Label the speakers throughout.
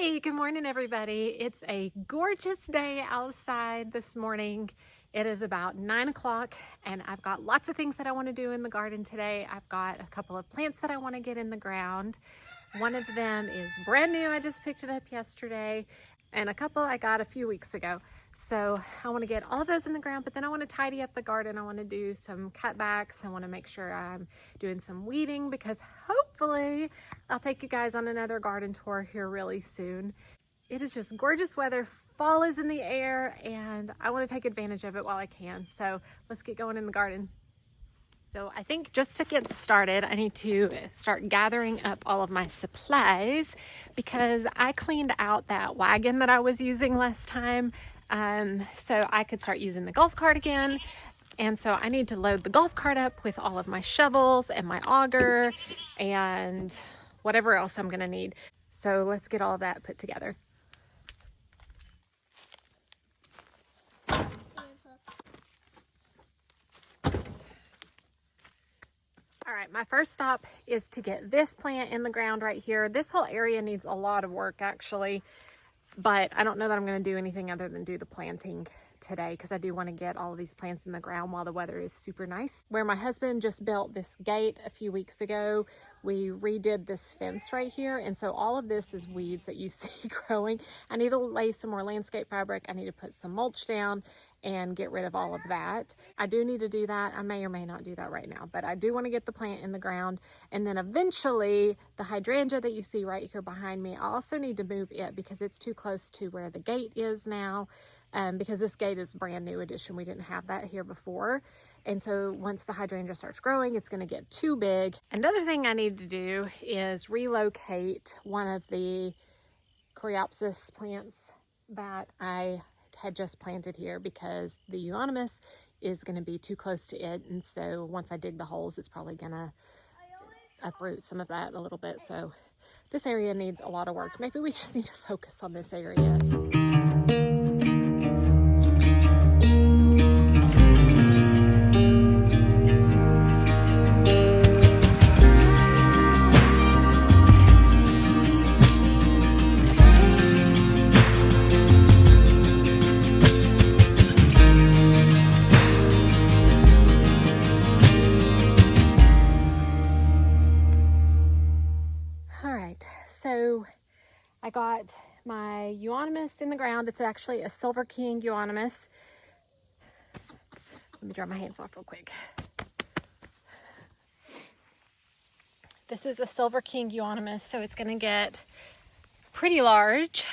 Speaker 1: Hey, good morning everybody. It's a gorgeous day outside this morning. It is about 9 o'clock and I've got lots of things that I want to do in the garden today. I've got a couple of plants that I want to get in the ground. One of them is brand new. I just picked it up yesterday, and a couple I got a few weeks ago. So I want to get all of those in the ground, but then I want to tidy up the garden. I want to do some cutbacks. I want to make sure I'm doing some weeding because hopefully I'll take you guys on another garden tour here really soon. It is just gorgeous weather. Fall is in the air and I want to take advantage of it while I can. So let's get going in the garden. So I think just to get started, I need to start gathering up all of my supplies because I cleaned out that wagon that I was using last time. So I could start using the golf cart again. And so I need to load the golf cart up with all of my shovels and my auger and whatever else I'm gonna need. So let's get all of that put together. All right, my first stop is to get this plant in the ground right here. This whole area needs a lot of work actually, but I don't know that I'm gonna do anything other than do the planting today because I do want to get all of these plants in the ground while the weather is super nice. Where my husband just built this gate a few weeks ago, we redid this fence right here, and so all of this is weeds that you see growing. I need to lay some more landscape fabric. I need to put some mulch down and get rid of all of that. I do need to do that. I may or may not do that right now, but I do want to get the plant in the ground, and then eventually the hydrangea that you see right here behind me, I also need to move it because it's too close to where the gate is now. Because this gate is brand new addition. We didn't have that here before. And so once the hydrangea starts growing, it's going to get too big. Another thing I need to do is relocate one of the coreopsis plants that I had just planted here because the euonymus is going to be too close to it. And so once I dig the holes, it's probably going to uproot some of that a little bit. So this area needs a lot of work. Maybe we just need to focus on this area. So I got my euonymus in the ground. It's actually a Silver King euonymus. Let me dry my hands off real quick. This is a Silver King euonymus, so it's going to get pretty large.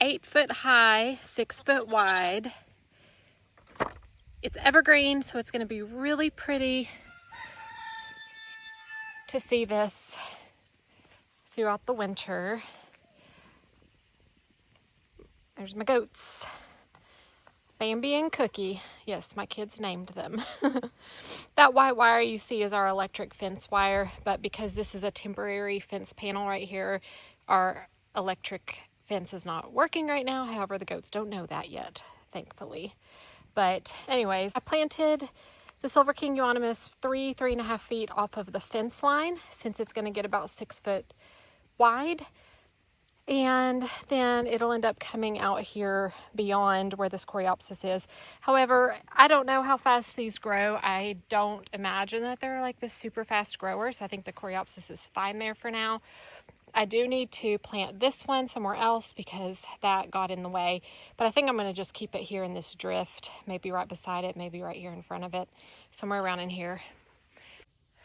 Speaker 1: 8 foot high, 6 foot wide. It's evergreen, so it's going to be really pretty to see this throughout the winter. There's my goats, Bambi and Cookie. Yes, my kids named them. That white wire you see is our electric fence wire, but because this is a temporary fence panel right here, our electric fence is not working right now. However, the goats don't know that yet, thankfully. But anyways, I planted the Silver King euonymus 3.5 feet off of the fence line since it's going to get about 6 foot wide, and then it'll end up coming out here beyond where this coreopsis is. However, I don't know how fast these grow. I don't imagine that they're like this super fast grower, so I think the coreopsis is fine there for now. I do need to plant this one somewhere else because that got in the way, but I think I'm going to just keep it here in this drift, maybe right beside it, maybe right here in front of it, somewhere around in here.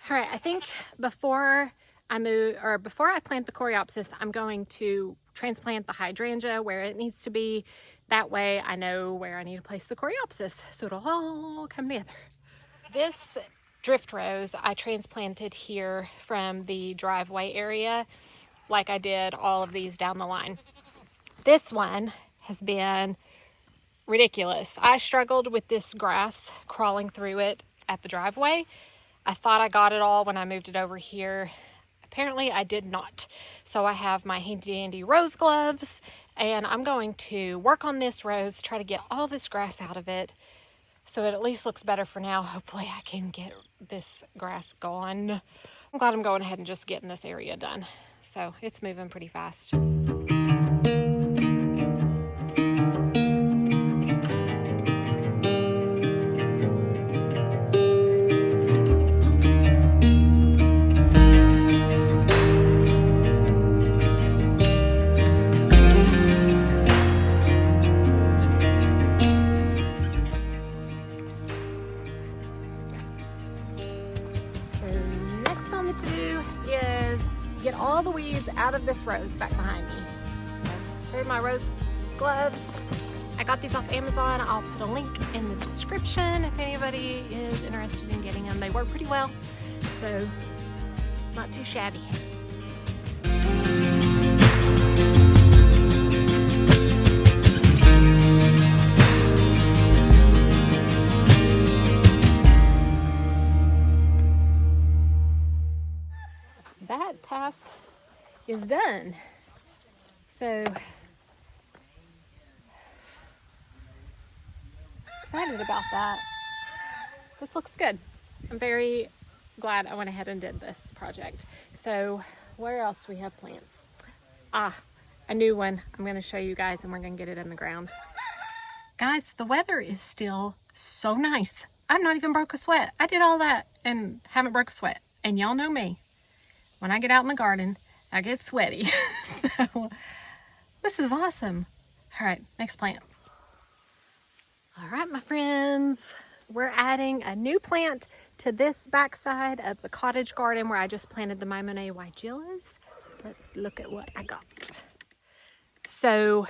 Speaker 1: All right, I think before I plant the coreopsis, I'm going to transplant the hydrangea where it needs to be. That way I know where I need to place the coreopsis, so it'll all come together. This drift rose I transplanted here from the driveway area, like I did all of these down the line. This one has been ridiculous. I struggled with this grass crawling through it at the driveway. I thought I got it all when I moved it over here. Apparently I did not. So I have my handy dandy rose gloves and I'm going to work on this rose, try to get all this grass out of it so it at least looks better for now. Hopefully I can get this grass gone. I'm glad I'm going ahead and just getting this area done. so it's moving pretty fast. Get all the weeds out of this rose back behind me. So there's my rose gloves. I got these off Amazon. I'll put a link in the description if anybody is interested in getting them. They work pretty well, so not too shabby. That task is done. So excited about that. This looks good. I'm very glad I went ahead and did this project. So where else do we have plants? A new one I'm going to show you guys, and we're going to get it in the ground. Guys, the weather is still so nice. I've not even broke a sweat. I did all that and haven't broke a sweat. And y'all know me. When I get out in the garden, I get sweaty. So this is awesome. All right, next plant. All right, my friends, we're adding a new plant to this backside of the cottage garden where I just planted the Monet weigelas. Let's look at what I got. So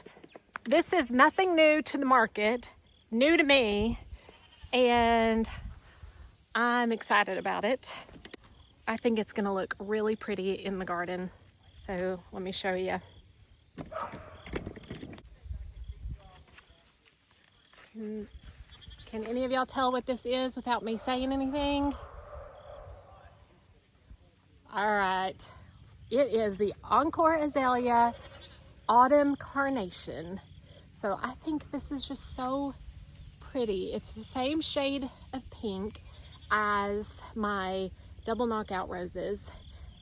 Speaker 1: this is nothing new to the market, new to me, and I'm excited about it. I think it's going to look really pretty in the garden. So let me show you. Can any of y'all tell what this is without me saying anything? All right. It is the Encore Azalea Autumn Carnation. So I think this is just so pretty. It's the same shade of pink as my double knockout roses,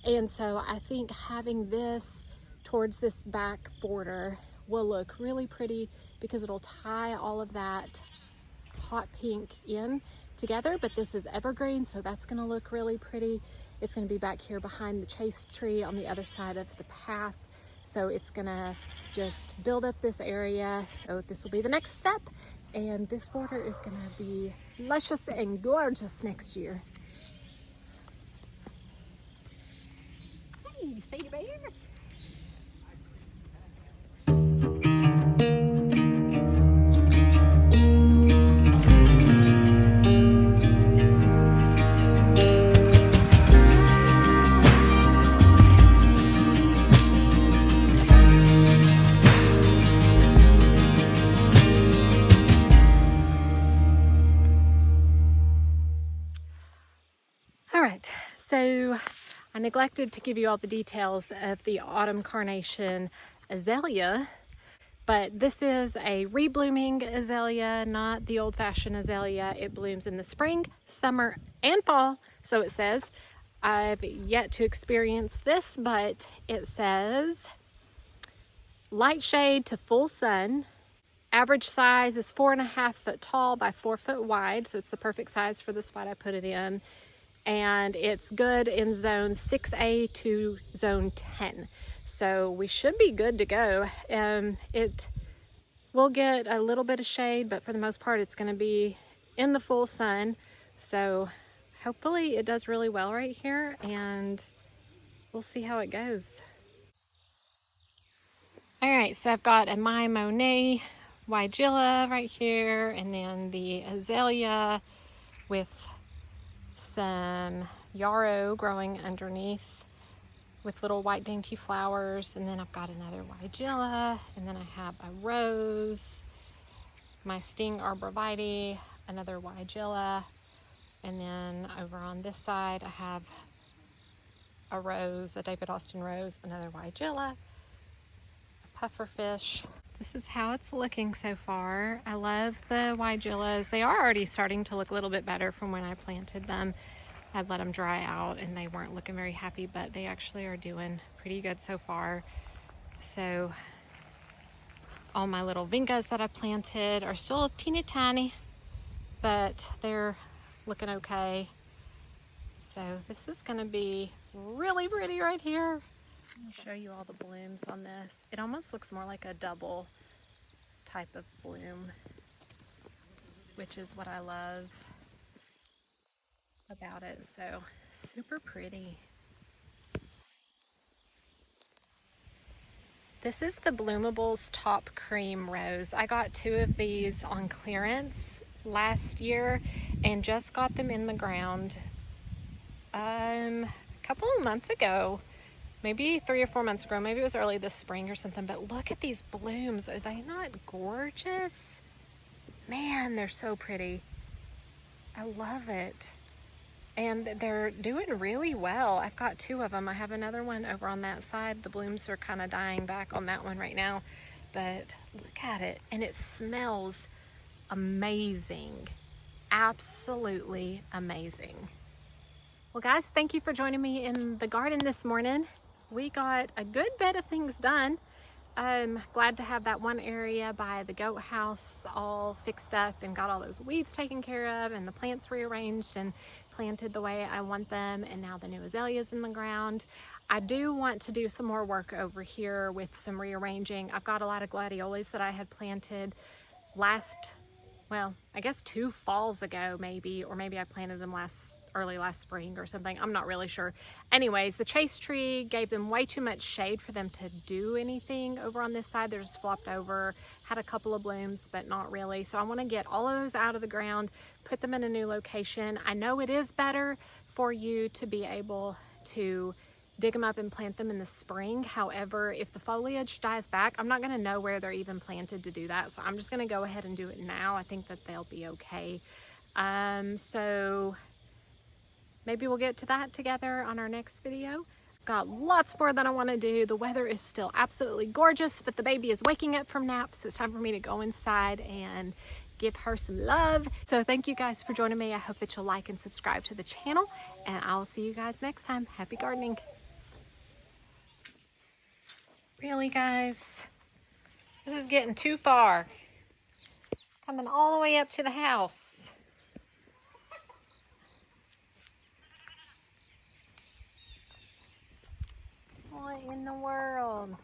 Speaker 1: and so I think having this towards this back border will look really pretty because it'll tie all of that hot pink in together. But this is evergreen, so that's going to look really pretty. It's going to be back here behind the chase tree on the other side of the path, so it's going to just build up this area. So this will be the next step, and this border is going to be luscious and gorgeous next year. Say bear. All right, so I neglected to give you all the details of the Autumn Carnation Azalea, but this is a reblooming azalea, not the old-fashioned azalea. It blooms in the spring, summer, and fall, so it says. I've yet to experience this, but it says light shade to full sun. Average size is 4.5 foot tall by 4 foot wide, so it's the perfect size for the spot I put it in. And it's good in zone 6A to zone 10. So we should be good to go. It will get a little bit of shade, but for the most part, it's going to be in the full sun. So hopefully it does really well right here, and we'll see how it goes. All right, so I've got a My Monet weigela right here, and then the azalea with some yarrow growing underneath with little white dainty flowers, and then I've got another weigela, and then I have a rose, my Sting arborvitae, another weigela, and then over on this side I have a rose, a David Austin rose, another weigela, a pufferfish. This is how it's looking so far. I love the weigelas. They are already starting to look a little bit better from when I planted them. I'd let them dry out and they weren't looking very happy, but they actually are doing pretty good so far. So all my little vingas that I planted are still teeny tiny, but they're looking okay. So this is gonna be really pretty right here. I'll show you all the blooms on this. It almost looks more like a double type of bloom, which is what I love about it. So super pretty. This is the Bloomables Top Cream Rose. I got 2 of these on clearance last year and just got them in the ground a couple of months ago, maybe 3 or 4 months ago. Maybe it was early this spring or something, but look at these blooms. Are they not gorgeous? Man, they're so pretty. I love it. And they're doing really well. I've got 2 of them. I have another one over on that side. The blooms are kind of dying back on that one right now, but look at it. And it smells amazing. Absolutely amazing. Well guys, thank you for joining me in the garden this morning. We got a good bit of things done. I'm glad to have that one area by the goat house all fixed up and got all those weeds taken care of and the plants rearranged and planted the way I want them, and now the new azaleas in the ground. I do want to do some more work over here with some rearranging. I've got a lot of gladiolas that I had planted well, I guess 2 falls ago maybe, or maybe I planted them early last spring or something. I'm not really sure. Anyways, the chase tree gave them way too much shade for them to do anything over on this side. They're just flopped over, had a couple of blooms, but not really. So I want to get all of those out of the ground, put them in a new location. I know it is better for you to be able to dig them up and plant them in the spring. However, if the foliage dies back, I'm not going to know where they're even planted to do that. So I'm just going to go ahead and do it now. I think that they'll be okay. So maybe we'll get to that together on our next video. Got lots more that I want to do. The weather is still absolutely gorgeous, but the baby is waking up from nap, so it's time for me to go inside and give her some love. So thank you guys for joining me. I hope that you'll like and subscribe to the channel, and I'll see you guys next time. Happy gardening. Really, guys? This is getting too far. Coming all the way up to the house. What in the world?